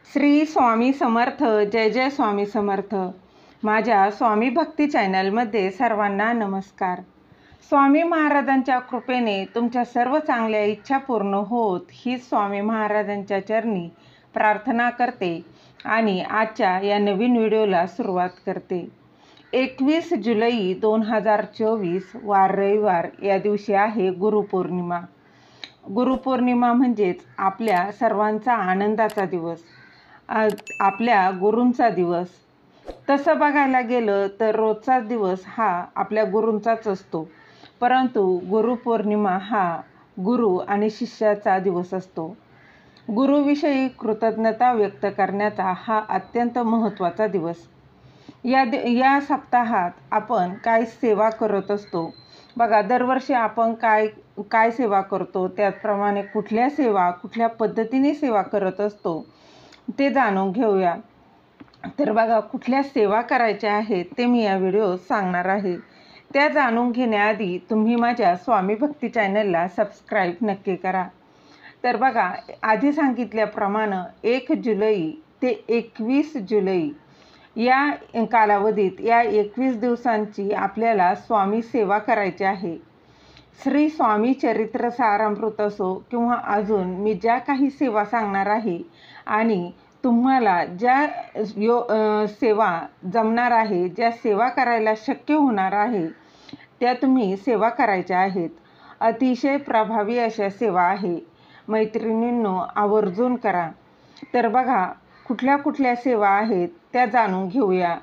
श्री स्वामी समर्थ. जय जय स्वामी समर्थ. माझ्या स्वामी भक्ती चॅनलमध्ये सर्वांना नमस्कार. स्वामी महाराजांच्या कृपेने तुमच्या सर्व चांगल्या इच्छा पूर्ण होत ही स्वामी महाराजांच्या चरणी प्रार्थना करते आणि आजच्या या नवीन व्हिडिओला सुरुवात करते. 21 जुलै 2024 वार रविवार. या दिवशी आहे गुरुपौर्णिमा. गुरुपौर्णिमा म्हणजेच आपल्या सर्वांचा आनंदाचा दिवस, आपल्या गुरूंचा दिवस. तसं बघायला गेलं तर रोजचा दिवस हा आपल्या गुरूंचाच असतो, परंतु गुरुपौर्णिमा हा गुरु आणि शिष्याचा दिवस असतो. गुरुविषयी कृतज्ञता व्यक्त करण्याचा हा अत्यंत महत्त्वाचा दिवस. या सप्ताहात आपण काय सेवा करत असतो बघा. दरवर्षी आपण काय सेवा करतो, त्याचप्रमाणे कुठल्या पद्धतीने सेवा करत असतो ते जाणून घेऊया. तर बघा, कुठल्या सेवा करायच्या आहेत ते मी या व्हिडिओत सांगणार आहे. त्या जाणून घेण्याआधी तुम्ही माझ्या स्वामी भक्ती चॅनलला सबस्क्राईब नक्की करा. तर बघा, आधी सांगितल्याप्रमाणे 1 जुलै ते 21 जुलै या कालावधीत या 21 दिवसांची आपल्याला स्वामी सेवा करायची आहे. श्री स्वामी चरित्र सारामृत असो किंवा अजून मी ज्या काही सेवा सांगणार आहे आणि तुम्हाला ज्या सेवा जमणार आहे, ज्या सेवा करायला शक्य होणार आहे त्या तुम्ही सेवा करायच्या आहेत. अतिशय प्रभावी अशा सेवा आहे. मैत्रिणींनो, आवर्जून करा. तर बघा, कुठल्या सेवा आहेत त्या जाणून घेऊया.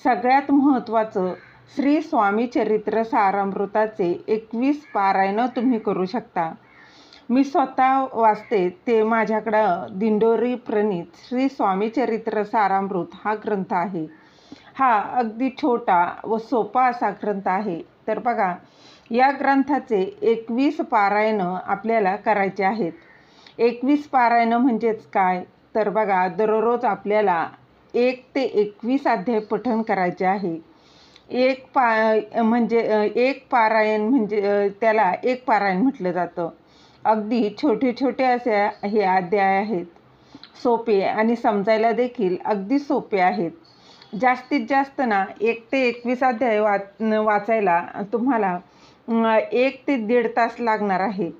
सगळ्यात महत्त्वाचं, श्री स्वामी चरित्र सारामृताचे 21 पारायण तुम्ही करू शकता. मी स्वतः वाचते ते. माझ्याकडं दिंडोरी प्रणीत श्री स्वामी चरित्र सारामृत हा ग्रंथ आहे. हा अगदी छोटा व सोपा असा ग्रंथ आहे. तर बघा, या ग्रंथाचे 21 पारायण आपल्याला करायचे आहेत. 21 पारायण म्हणजेच काय, तर बघा, दररोज आपल्याला 1 ते 21 अध्याय पठण करायचे आहे. एक पारायण म्हणजे त्याला एक पारायण म्हटलं जातं. अगदी छोटे असे हे अध्याय आहेत. सोपे आणि समजायला देखील अगदी सोपे आहेत. जास्तीत जास्त 1 ते 21 अध्याय वाचायला तुम्हाला 1 ते 1.5 तास लागणार आहे.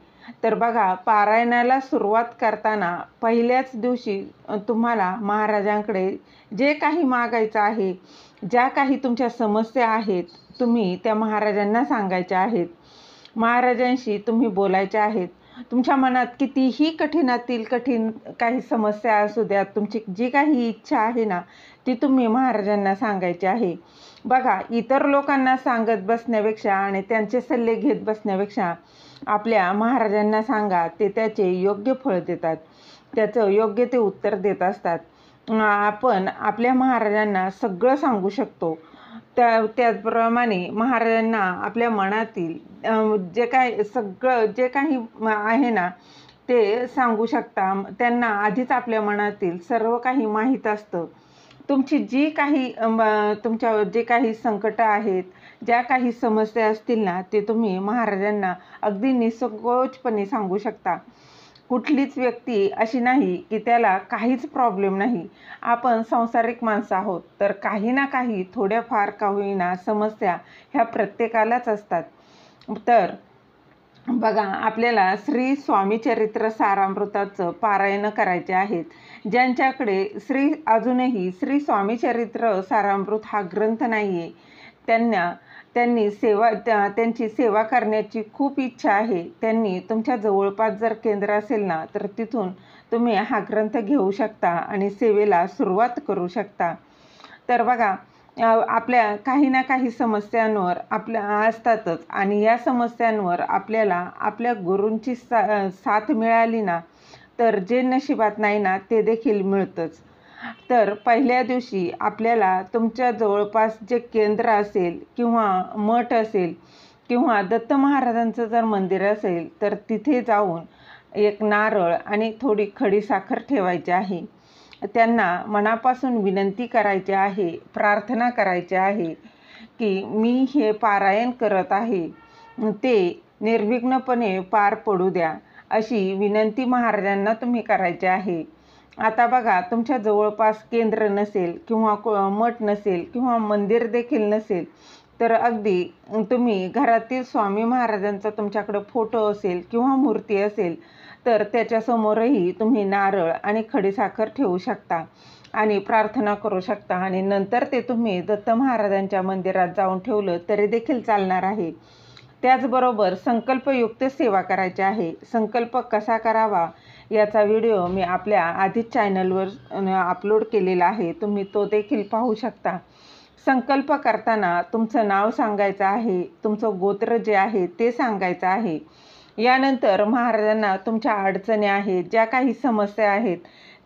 तर बघा, पारायणाला सुरुवात करताना पहिल्याच दिवशी तुम्हाला महाराजांकडे जे काही मागायचं आहे, ज्या काही तुमच्या समस्या आहेत, तुम्ही त्या महाराजांना सांगायच्या आहेत. महाराजांशी तुम्ही बोलायचे आहेत. तुमच्या मनात कितीही कठीणातील कठीण काही समस्या असू द्या, तुमची जी काही इच्छा आहे ना, ती तुम्ही महाराजांना सांगायची आहे. बघा, इतर लोकांना सांगत बसण्यापेक्षा आणि त्यांचे सल्ले घेत बसण्यापेक्षा आपल्या महाराजांना सांगा. ते त्याचे योग्य फळ देतात, त्याचं योग्य ते उत्तर देत असतात. आपण आपल्या महाराजांना सगळं सांगू शकतो. त्याचप्रमाणे महाराजांना आपल्या मनातील जे काही आहे ना ते सांगू शकता. त्यांना आधीच आपल्या मनातील सर्व काही माहीत असतं. तुमची तुमच्या जे काही संकट आहेत, ज्या काही समस्या असतील ना, ते तुम्ही महाराजांना अगदी निसंकोचपणे सांगू शकता. कुठलीच व्यक्ती अशी नाही की त्याला काहीच प्रॉब्लेम नाही. आपण सांसारिक माणसं आहोत, तर काही ना काही थोड्याफार का होईना समस्या ह्या प्रत्येकालाच असतात. तर बघा, आपल्याला श्री स्वामी चरित्र सारामृताचं पारायण करायचे आहेत. ज्यांच्याकडे अजूनही श्री स्वामी चरित्र सारामृत हा ग्रंथ नाही आहे, त्यांची सेवा करण्याची खूप इच्छा आहे. त्यांनी तुमच्या जवळपास जर केंद्र असेल ना, तर तिथून तुम्ही हा ग्रंथ घेऊ शकता आणि सेवेला सुरुवात करू शकता. तर बघा, आपल्या काही ना काही समस्यांवर आपल्या असतातच आणि या समस्यांवर आपल्याला आपल्या गुरूंची साथ मिळाली ना, तर जे नशिबात नाही ना ते देखील मिळतंच. तर पहिल्या दिवशी आपल्याला तुमच्या जवळपास जे केंद्र असेल किंवा मठ असेल किंवा दत्त महाराजांचं जर मंदिर असेल, तर तिथे जाऊन एक नारळ आणि थोडी खडी साखर ठेवायची आहे. त्यांना मनापासून विनंती करायची आहे, प्रार्थना करायची आहे की मी हे पारायण करत आहे, ते निर्विघ्नपणे पार पडू द्या, अशी विनंती महाराजांना तुम्ही करायची आहे. आता बघा, तुमच्या जवळपास केंद्र नसेल किंवा मठ नसेल किंवा मंदिर देखील नसेल, तर अगदी तुम्ही घरातील स्वामी महाराजांचा तुमच्याकडे फोटो असेल किंवा मूर्ती असेल, तर त्याच्यासमोरही तुम्ही नारळ आणि खडीसाखर ठेवू शकता आणि प्रार्थना करू शकता आणि नंतर ते तुम्ही दत्त महाराजांच्या मंदिरात जाऊन ठेवलं तरी देखील चालणार आहे. त्याचबरोबर संकल्पयुक्त सेवा करायची आहे. संकल्प कसा करावा याचा व्हिडिओ मी आपल्या आधीच चॅनलवर अपलोड केलेला आहे, तुम्ही तो देखील पाहू शकता. संकल्प करताना तुमचं नाव सांगायचं आहे, तुमचं गोत्र जे आहे ते सांगायचं आहे. यानंतर महाराजांना तुमच्या अडचणी आहेत, ज्या काही समस्या आहेत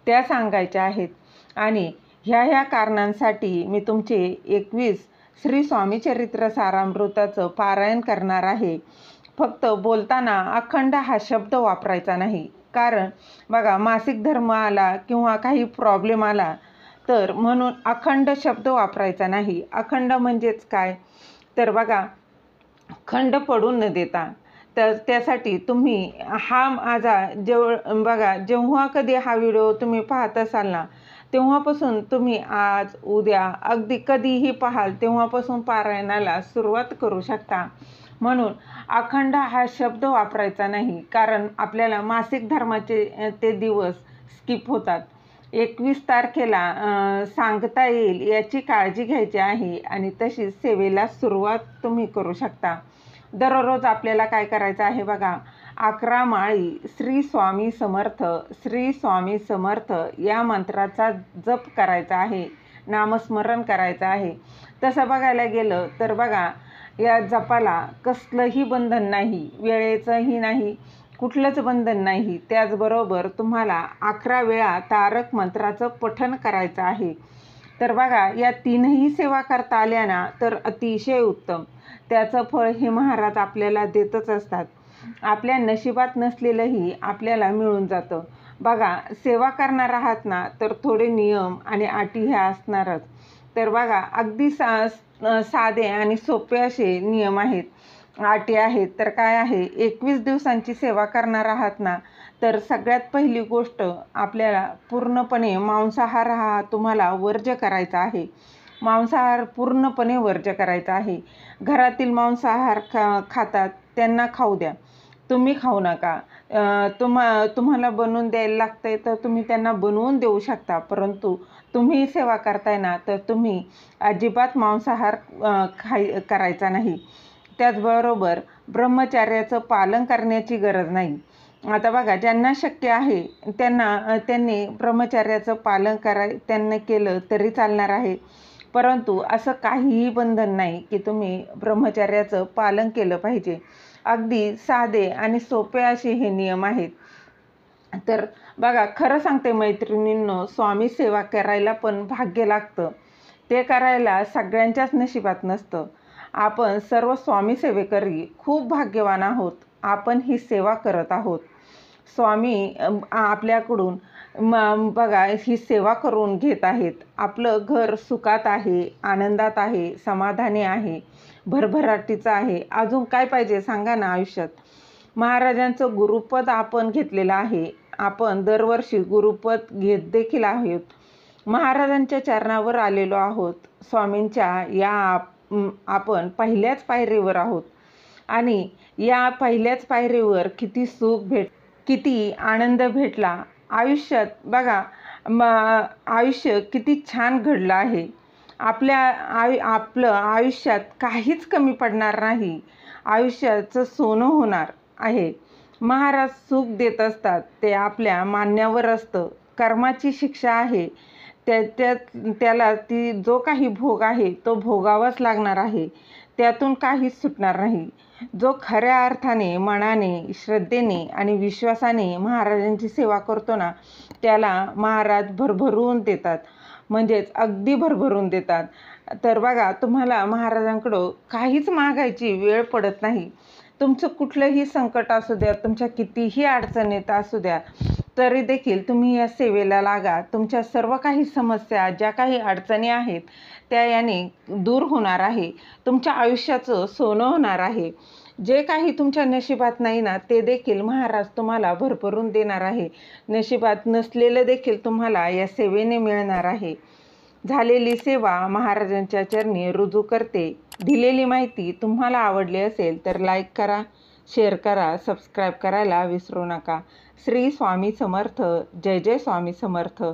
त्या सांगायच्या आहेत आणि ह्या कारणांसाठी मी तुमचे 21 श्री स्वामी चरित्र सारामृताचं पारायण करणार आहे. फक्त बोलताना अखंड हा शब्द वापरायचा नाही, कारण बघा, मासिक धर्म आला किंवा काही प्रॉब्लेम आला तर म्हणून अखंड शब्द वापरायचा नाही. अखंड म्हणजेच काय, तर बघा, खंड पडून न देता. तर त्यासाठी तुम्ही हा माझा बघा, जेव्हा कधी हा व्हिडिओ तुम्ही पाहत असाल ना, तेव्हापासून तुम्ही आज उद्या अगदी कधीही पाहाल तेव्हापासून पारायणाला सुरुवात करू शकता. म्हणून अखंड हा शब्द वापरायचा नाही, कारण आपल्याला मासिक धर्माचे ते दिवस स्किप होतात. 21 तारखेला सांगता येईल याची काळजी घ्यायची आहे आणि तशीच सेवेला सुरुवात तुम्ही करू शकता. दररोज आपल्याला काय करायचं आहे बघा, 11 माळी श्री स्वामी समर्थ, श्री स्वामी समर्थ या मंत्राचा जप करायचा आहे, नामस्मरण करायचं आहे. तसं बघायला गेलं तर बघा, या जपाला कसलंही बंधन नाही, वेळेचंही नाही, कुठलंच बंधन नाही. त्याचबरोबर तुम्हाला 11 वेळा तारक मंत्राचं पठण करायचं आहे. तर बघा, या तीनही सेवा करता आल्या ना तर अतिशय उत्तम. त्याचं फळ हे महाराज आपल्याला देतच असतात. आपल्या नशिबात नसलेलंही आपल्याला मिळून जातं. बघा, सेवा करणार आहात ना तर थोडे नियम आणि अटी ह्या असणारच. तर बघा, अगदी साधे आणि सोपे असे नियम आहेत, अटी आहेत. तर काय आहे, 21 दिवसांची सेवा करणार आहात ना तर सगळ्यात पहिली गोष्ट, आपल्याला पूर्णपणे मांसाहार हा तुम्हाला वर्ज्य करायचा आहे. मांसाहार पूर्णपणे वर्ज्य करायचा आहे. घरातील मांसाहार खातात त्यांना खाऊ द्या, तुम्ही खाऊ नका. तुम्हाला बनवून द्यायला लागतंय तर तुम्ही त्यांना बनवून देऊ शकता, परंतु तुम्ही सेवा करताय ना तर तुम्ही अजिबात मांसाहार करायचा नाही. त्याचबरोबर ब्रह्मचर्याचं पालन करण्याची गरज नाही. आता बघा, ज्यांना शक्य आहे त्यांनी ब्रह्मचर्याचं पालन त्यांनी केलं तरी चालणार आहे, परंतु असं काहीही बंधन नाही की तुम्ही ब्रह्मचर्याचं पालन केलं पाहिजे. अगदी साधे आणि सोपे असे हे नियम आहेत. तर बघा, खरं सांगते मैत्रिणींनो, स्वामी सेवा करायला पण भाग्य लागतं. ते करायला सगळ्यांच्याच नशिबात नसतं. आपण सर्व स्वामी सेवेकरी खूप भाग्यवान आहोत. आपण ही सेवा करत आहोत. स्वामी आपल्याकडून बघा ही सेवा करून घेत आहेत. आपलं घर सुखात आहे, आनंदात आहे, समाधानी आहे, भरभराटीचं आहे. अजून काय पाहिजे सांगा ना आयुष्यात. महाराजांचं गुरुपद आपण घेतलेलं आहे. आपण दरवर्षी गुरुपद घेत देखील आहोत. महाराजांच्या चरणावर आलेलो आहोत. स्वामींच्या या आपण पहिल्याच पायरीवर आहोत आणि या पहिल्याच पायरीवर किती सुख किती आनंद भेटला आयुष्यात. बघा, आयुष्य किती छान घडलं आहे. आपलं आयुष्यात काहीच कमी पडणार नाही. आयुष्याचं सोनं होणार आहे. महाराज सुख देत असतात, ते आपल्या मान्यावर असतं. कर्माची शिक्षा आहे, त्याला जो काही भोग आहे तो भोगावाच लागणार आहे. त्यातून काहीच सुटणार नाही. जो खऱ्या अर्थाने, मनाने, श्रद्धेने आणि विश्वासाने महाराजांची सेवा करतो ना, त्याला महाराज भरभरून देतात, म्हणजेच अगदी भरभरून देतात. तर बघा, तुम्हाला महाराजांकडं काहीच मागायची वेळ पडत नाही. तुमचं कुठलंही संकट असू द्या, तुमच्या कितीही अडचणीत असू द्या, तरी देखील तुम्ही या सेवेला लागा. तुमच्या सर्व काही समस्या, ज्या काही अडचणी आहेत त्या याने दूर होणार आहे. तुमच्या आयुष्याचं सोनं होणार आहे. जे काही तुमच्या नशिबात नाही ना, ते देखील महाराज तुम्हाला भरभरून देणार आहे. नशिबात नसलेलं देखील तुम्हाला या सेवेने मिळणार आहे. झालेली सेवा महाराजांच्या चरणी रुजू करते. दिलेली माहिती तुम्हाला आवडली असेल तर लाईक करा, शेअर करा, सबस्क्राईब करायला विसरू नका. श्री स्वामी समर्थ. जय जय स्वामी समर्थ.